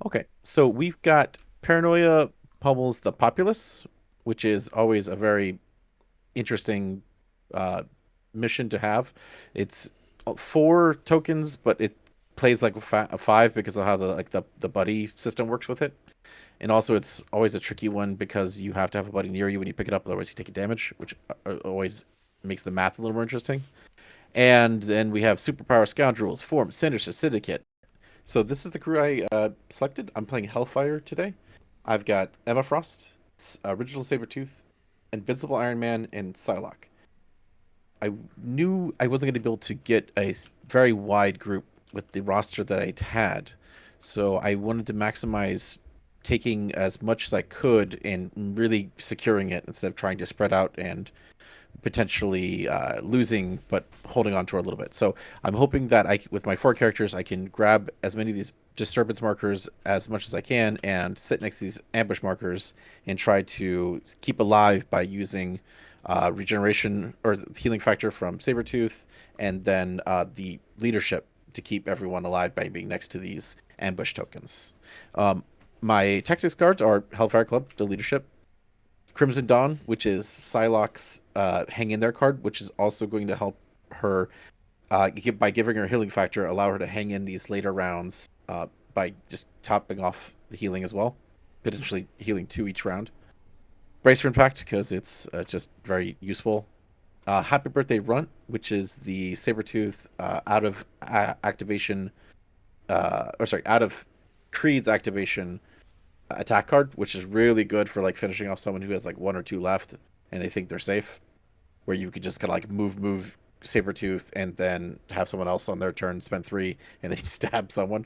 Okay, so we've got Paranoia pummels the populace, which is always a very interesting uh, mission to have. It's four tokens, but it plays like a five because of how the buddy system works with it. And also, it's always a tricky one because you have to have a buddy near you when you pick it up, otherwise you take a damage, which always makes the math a little more interesting. And then we have Superpower Scoundrels, Form, Sinister Syndicate. So this is the crew I selected. I'm playing Hellfire today. I've got Emma Frost, Original Sabretooth, Invincible Iron Man, and Psylocke. I knew I wasn't going to be able to get a very wide group with the roster that I had, so I wanted to maximize taking as much as I could and really securing it instead of trying to spread out and potentially losing, but holding on to her a little bit. So I'm hoping that with my four characters, I can grab as many of these disturbance markers as much as I can and sit next to these ambush markers and try to keep alive by using regeneration or healing factor from Sabretooth and then the leadership to keep everyone alive by being next to these ambush tokens. Um, my tactics cards are Hellfire Club, the leadership, Crimson Dawn, which is Psylocke's hang in there card, which is also going to help her by giving her healing factor, allow her to hang in these later rounds by just topping off the healing as well, potentially healing two each round. Brace for Impact, because it's just very useful. Happy Birthday Runt, which is the Sabretooth out of activation, out of Creed's activation attack card, which is really good for like finishing off someone who has like one or two left and they think they're safe. Where you could just kind of like move Sabretooth and then have someone else on their turn spend three and then you stab someone.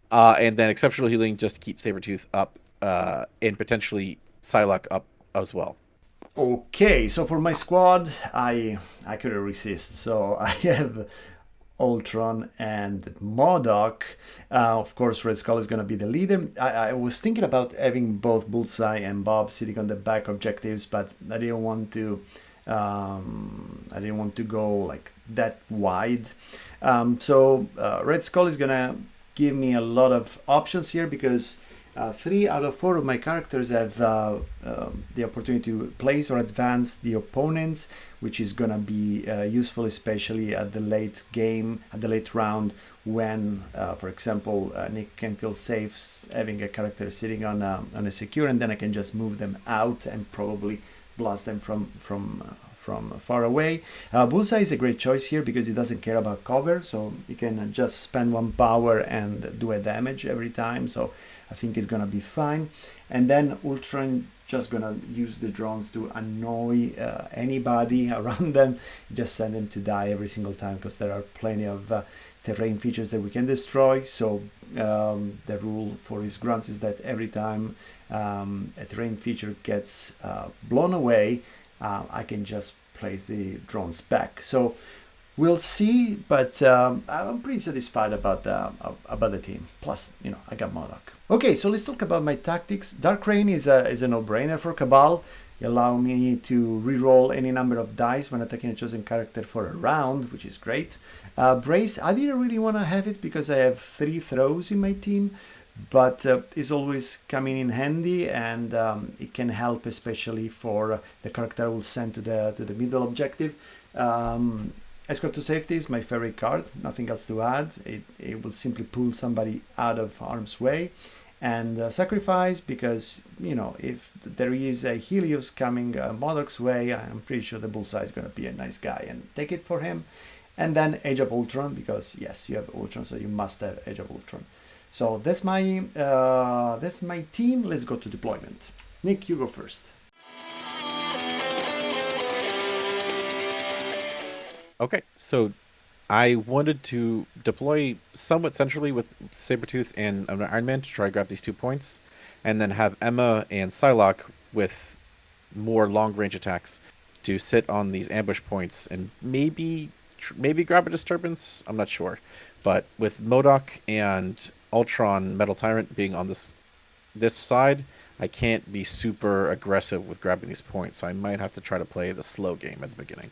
And then exceptional healing just to keep Sabretooth up and potentially Psylocke up as well. Okay, so for my squad, I couldn't resist. So I have Ultron and MODOK. Of course, Red Skull is going to be the leader. I was thinking about having both Bullseye and Bob sitting on the back objectives, but I didn't want to. I didn't want to go like that wide. Red Skull is gonna give me a lot of options here because 3 out of 4 of my characters have the opportunity to place or advance the opponents, which is gonna be useful, especially at the late game, at the late round, when, for example, Nick can feel safe having a character sitting on a secure, and then I can just move them out and probably blast them from far away. Bullseye is a great choice here because he doesn't care about cover, so he can just spend 1 power and do a damage every time. So I think it's gonna be fine. And then Ultron just gonna use the drones to annoy anybody around them, just send them to die every single time because there are plenty of terrain features that we can destroy. So the rule for his grunts is that every time a terrain feature gets blown away, I can just place the drones back. So we'll see, but I'm pretty satisfied about the team. Plus, I got MODOK. Okay, so let's talk about my tactics. Dark Rain is a no-brainer for Cabal. It allows me to reroll any number of dice when attacking a chosen character for a round, which is great. Brace, I didn't really want to have it because I have 3 throws in my team, but it's always coming in handy, and it can help especially for the character I will send to the middle objective. Escort to Safety is my favorite card, nothing else to add. It will simply pull somebody out of harm's way. And Sacrifice, because if there is a Helios coming MODOK's way, I'm pretty sure the Bullseye is going to be a nice guy and take it for him. And then Age of Ultron, because yes, you have Ultron, so you must have Age of Ultron. So that's my team. Let's go to deployment. Nick, you go first. Okay, so I wanted to deploy somewhat centrally with Sabretooth and Iron Man to try to grab these 2 points, and then have Emma and Psylocke with more long range attacks to sit on these ambush points and maybe grab a disturbance. I'm not sure, but with MODOK and Ultron Metal Tyrant being on this side, I can't be super aggressive with grabbing these points, so I might have to try to play the slow game at the beginning.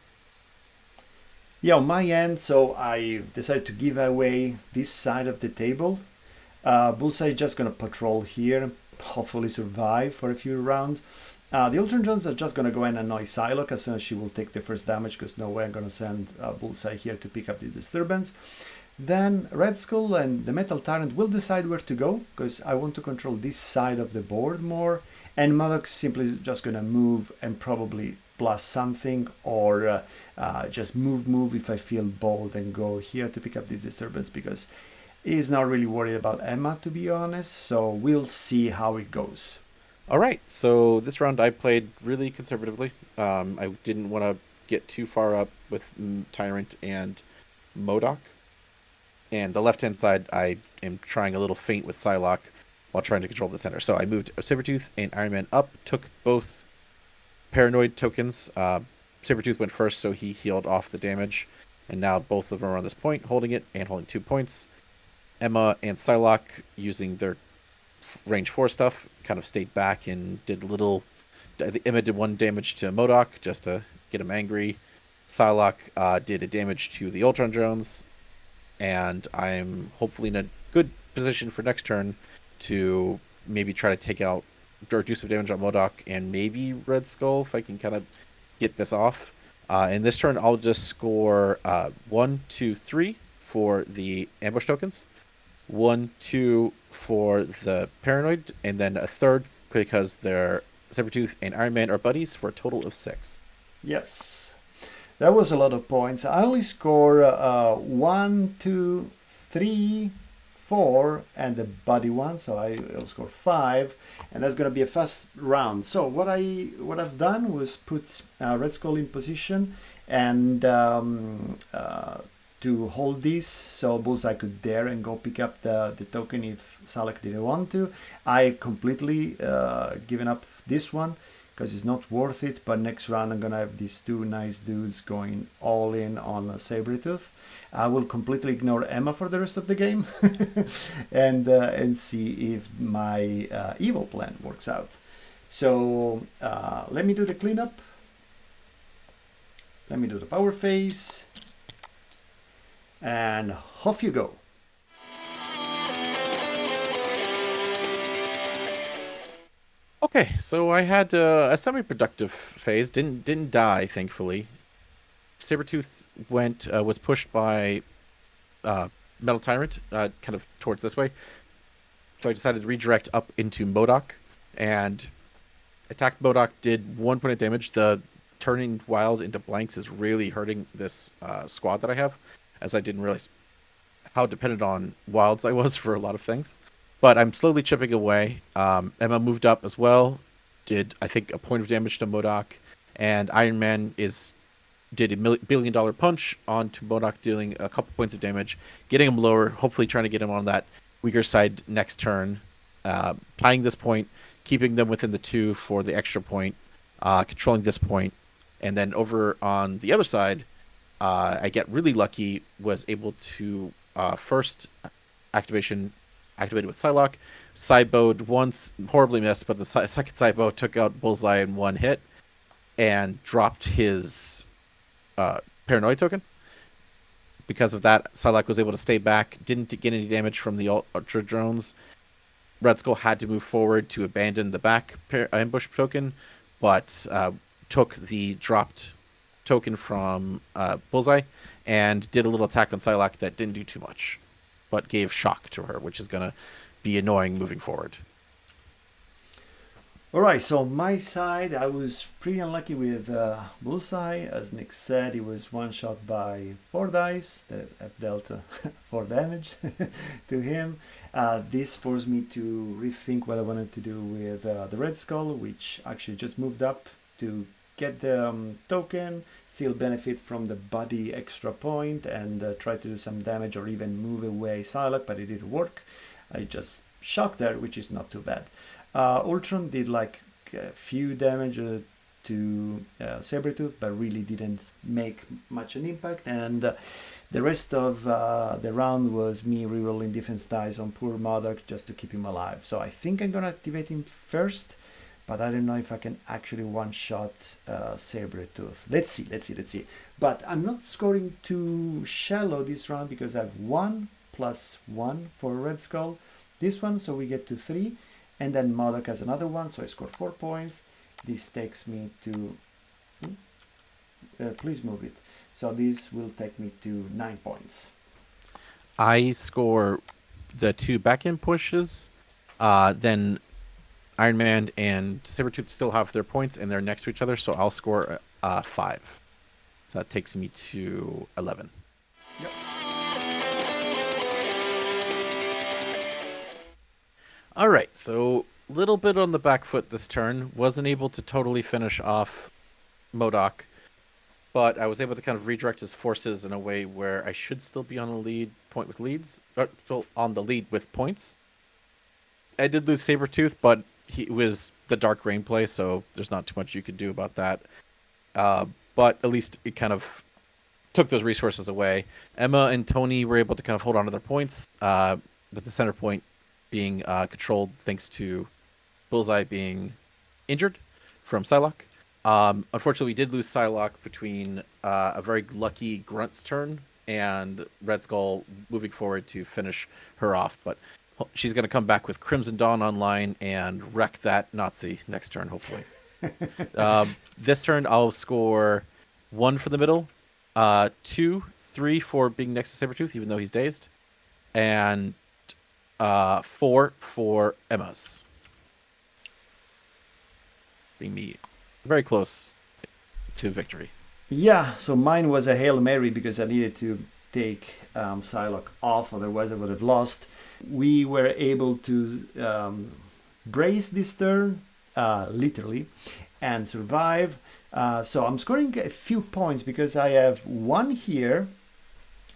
Yeah, on my end, so I decided to give away this side of the table. Bullseye just gonna patrol here, hopefully survive for a few rounds. The Ultron drones are just gonna go and annoy Psylocke as soon as she will take the first damage, because no way I'm gonna send Bullseye here to pick up the disturbance. Then Red Skull and the Metal Tyrant will decide where to go, because I want to control this side of the board more, and MODOK simply just gonna move and probably blast something, or just move if I feel bold and go here to pick up this disturbance, because he's not really worried about Emma, to be honest, so we'll see how it goes. All right, so this round I played really conservatively. I didn't want to get too far up with Tyrant and MODOK. And the left-hand side, I am trying a little feint with Psylocke while trying to control the center. So I moved Sabretooth and Iron Man up, took both Paranoid tokens. Sabretooth went first, so he healed off the damage. And now both of them are on this point, holding it and holding 2 points. Emma and Psylocke, using their range 4 stuff, kind of stayed back and did little... Emma did 1 damage to MODOK just to get him angry. Psylocke did a damage to the Ultron drones. And I'm hopefully in a good position for next turn to maybe try to take out or do some damage on MODOK and maybe Red Skull if I can kind of get this off. In this turn, I'll just score 1, 2, 3 for the ambush tokens, 1, 2 for the Paranoid, and then a third because their Sabretooth and Iron Man are buddies for a total of 6. Yes. That was a lot of points. I only score 1, 2, 3, 4, and the buddy one, so I'll score 5, and that's gonna be a fast round. So what I've done was put Red Skull in position and to hold this, so Bullseye could dare and go pick up the token if Psylocke didn't want to. I completely given up this one, because it's not worth it, but next round I'm gonna have these 2 nice dudes going all in on Sabretooth. I will completely ignore Emma for the rest of the game and see if my evil plan works out. So let me do the cleanup. Let me do the power phase, and off you go. Okay, so I had a semi-productive phase. Didn't die, thankfully. Sabretooth was pushed by Metal Tyrant, kind of towards this way. So I decided to redirect up into MODOK and attacked MODOK. Did 1 point of damage. The turning wild into blanks is really hurting this squad that I have, as I didn't realize how dependent on wilds I was for a lot of things. But I'm slowly chipping away. Emma moved up as well. Did, I think, a point of damage to MODOK. And Iron Man did a $1 billion punch onto MODOK, dealing a couple points of damage, getting him lower, hopefully trying to get him on that weaker side next turn. Tying this point, keeping them within the 2 for the extra point, controlling this point. And then over on the other side, I get really lucky, was able to first activated with Psylocke, sidebowed once, horribly missed, but the second sidebow took out Bullseye in 1 hit and dropped his Paranoid token. Because of that, Psylocke was able to stay back, didn't get any damage from the Ultra drones. Red Skull had to move forward to abandon the back ambush token, but took the dropped token from Bullseye and did a little attack on Psylocke that didn't do too much, but gave shock to her, which is going to be annoying moving forward. Alright, so on my side, I was pretty unlucky with Bullseye. As Nick said, he was one shot by 4 dice that have dealt 4 damage to him. This forced me to rethink what I wanted to do with the Red Skull, which actually just moved up to get the token, still benefit from the body extra point, and try to do some damage or even move away Psylocke, but it didn't work. I just shocked her, which is not too bad. Ultron did like a few damage to Sabretooth, but really didn't make much an impact, and the rest of the round was me rerolling defense dice on poor MODOK just to keep him alive. So I think I'm gonna activate him first, but I don't know if I can actually one-shot Sabretooth. Let's see. But I'm not scoring too shallow this round because I have 1+1 for Red Skull, this one, so we get to 3. And then MODOK has another one, so I score 4 points. This takes me to... please move it. So this will take me to 9 points. I score the 2 back-end pushes. Then Iron Man and Sabretooth still have their points, and they're next to each other, so I'll score 5. So that takes me to 11. Yep. All right, so a little bit on the back foot this turn. Wasn't able to totally finish off MODOK, but I was able to kind of redirect his forces in a way where I should still be on the lead point with leads, or still on the lead with points. I did lose Sabretooth, but he was the Dark Rain play, so there's not too much you could do about that. But at least it kind of took those resources away. Emma and Tony were able to kind of hold on to their points, with the center point being controlled thanks to Bullseye being injured from Psylocke. Unfortunately, we did lose Psylocke between a very lucky Grunt's turn and Red Skull moving forward to finish her off. But she's going to come back with Crimson Dawn online and wreck that Nazi next turn, hopefully. This turn, I'll score 1 for the middle, 2, 3 for being next to Sabretooth, even though he's dazed, and 4 for Emma's. Being me very close to victory. Yeah, so mine was a Hail Mary because I needed to take Psylocke off, otherwise I would have lost. We were able to brace this turn, literally, and survive. So I'm scoring a few points because I have 1 here.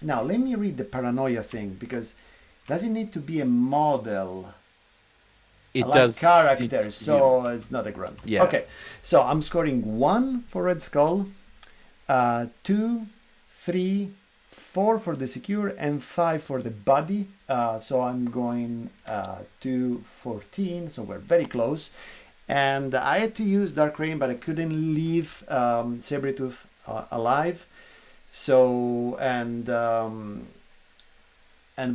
Now, let me read the paranoia thing, because does it need to be a model? It like does. Character, so it's not a grunt. Yeah. Okay, so I'm scoring 1 for Red Skull, 2, 3, 4 for the secure, and 5 for the body. So I'm going to 14, so we're very close. And I had to use Dark Rain, but I couldn't leave Sabretooth alive. So, and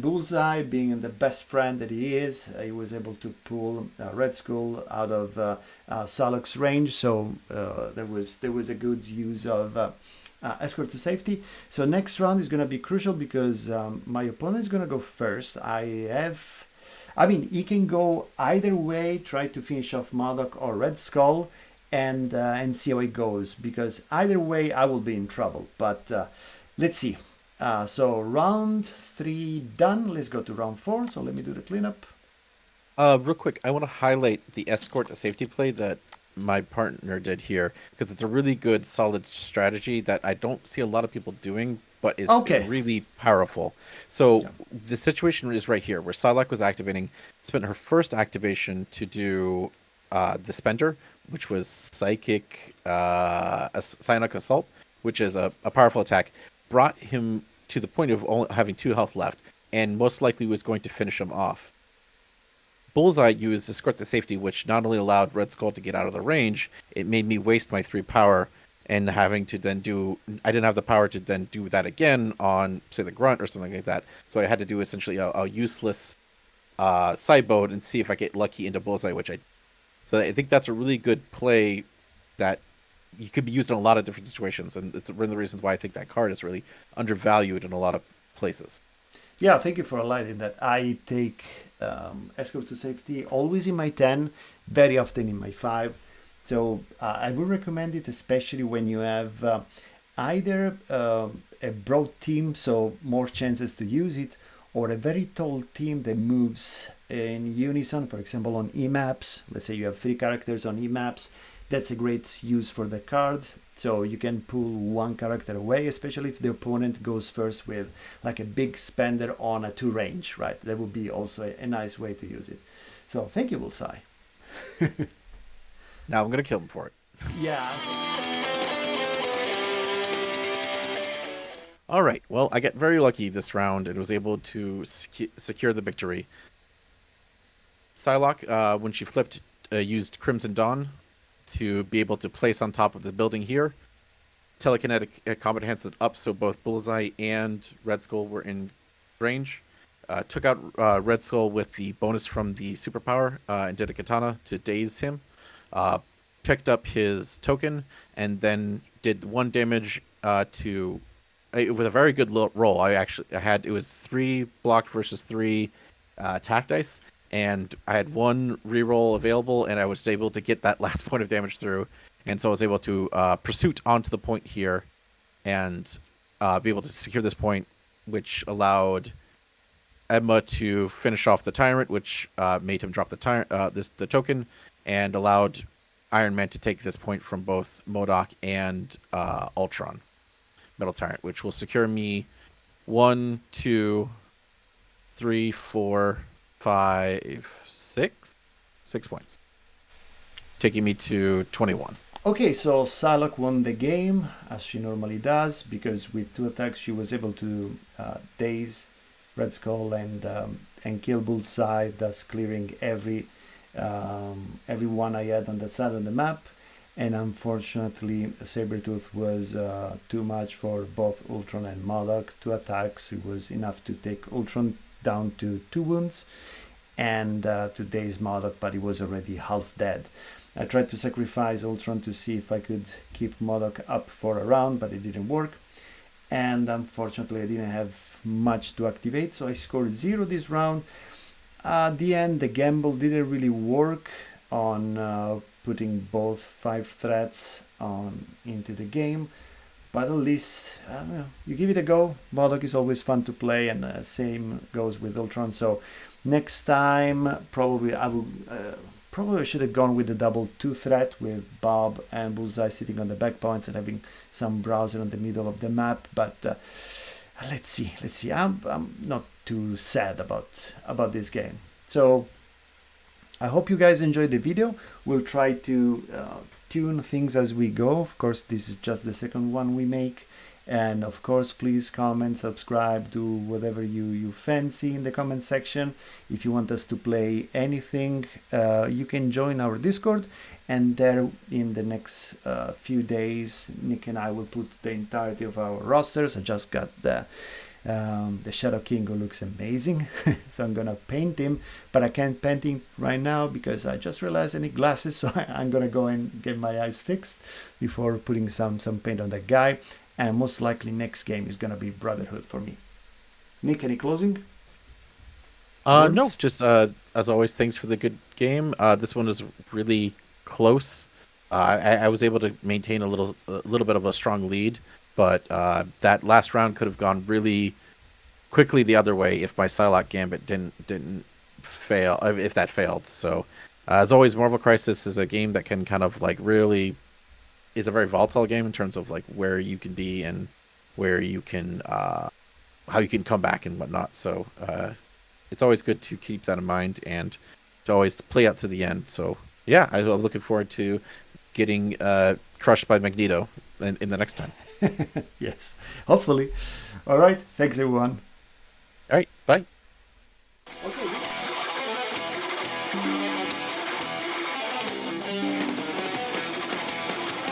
Bullseye, being the best friend that he is, he was able to pull Red Skull out of Psylocke's range. So there was a good use of escort to safety. So next round is going to be crucial because my opponent is going to go first. I mean, he can go either way, try to finish off MODOK or Red Skull, and see how it goes, because either way I will be in trouble. But let's see. So round 3 done. Let's go to round 4. So let me do the cleanup. Real quick, I want to highlight the escort to safety play that my partner did here, because it's a really good, solid strategy that I don't see a lot of people doing, but is really powerful. So the situation is right here, where Psylocke was activating, spent her first activation to do the Spender, which was Psychic Psionic Assault, which is a powerful attack, brought him to the point of only having 2 health left, and most likely was going to finish him off. Bullseye used Escort to Safety, which not only allowed Red Skull to get out of the range, it made me waste my 3 power, and having to then I didn't have the power to then do that again on, say, the Grunt or something like that. So I had to do essentially a useless side mode and see if I get lucky into Bullseye, so I think that's a really good play that you could be used in a lot of different situations, and it's one of the reasons why I think that card is really undervalued in a lot of places. Yeah, thank you for highlighting that. I take Escort to Safety always in my 10, very often in my 5. So I would recommend it, especially when you have either a broad team, so more chances to use it, or a very tall team that moves in unison, for example, on E-maps. Let's say you have 3 characters on E-maps. That's a great use for the card. So you can pull 1 character away, especially if the opponent goes first with like a big spender on a 2 range, right? That would be also a nice way to use it. So thank you, Bullseye. Now I'm going to kill him for it. Yeah. All right. Well, I get very lucky this round and was able to secure the victory. Psylocke, when she flipped, used Crimson Dawn to be able to place on top of the building here. Telekinetic combat enhanced it up, so both Bullseye and Red Skull were in range. took out Red Skull with the bonus from the superpower and did a katana to daze him. Uh, Picked up his token and then did 1 damage to with a very good roll. I had it was 3 blocked versus 3 attack dice, and I had 1 reroll available, and I was able to get that last point of damage through, and so I was able to pursuit onto the point here and be able to secure this point, which allowed Emma to finish off the tyrant, which made him drop the token, and allowed Iron Man to take this point from both MODOK and Ultron, Metal Tyrant, which will secure me 1, 2, 3, 4, 5, 6 points, taking me to 21. Okay, so Psylocke won the game, as she normally does, because with 2 attacks she was able to daze Red Skull and kill Bullseye, thus clearing every one I had on that side of the map. And unfortunately, Sabretooth was too much for both Ultron and MODOK. 2 attacks, it was enough to take Ultron down to 2 wounds and to daze MODOK, but he was already half dead. I tried to sacrifice Ultron to see if I could keep MODOK up for a round, but it didn't work. And unfortunately, I didn't have much to activate, so I scored 0 this round. At the end, the gamble didn't really work on putting both 5 threats into the game, but at least you give it a go. MODOK is always fun to play, and same goes with Ultron. So next time, probably I should have gone with the double 2 threat with Bob and Bullseye sitting on the back points and having some browser on the middle of the map. But let's see. I'm not too sad about this game. So I hope you guys enjoyed the video. We'll try to tune things as we go. Of course, this is just the second one we make. And of course, please comment, subscribe, do whatever you fancy in the comment section. If you want us to play anything, you can join our Discord, and there in the next few days, Nick and I will put the entirety of our rosters. I just got the Shadow King, who looks amazing, so I'm gonna paint him, but I can't paint him right now because I just realized I need glasses, so I'm gonna go and get my eyes fixed before putting some paint on that guy. And most likely next game is gonna be Brotherhood for me. Nick, any closing words? No, just as always, thanks for the good game. This one is really close. I was able to maintain a little bit of a strong lead, but that last round could have gone really quickly the other way if my Psylocke Gambit didn't fail. If that failed, so as always, Marvel Crisis is a game that can kind of like really is a very volatile game in terms of like where you can be and where you can how you can come back and whatnot. So it's always good to keep that in mind and to always play out to the end. So yeah, I'm looking forward to getting crushed by Magneto in the next time. Yes, hopefully. All right, thanks everyone. All right, bye.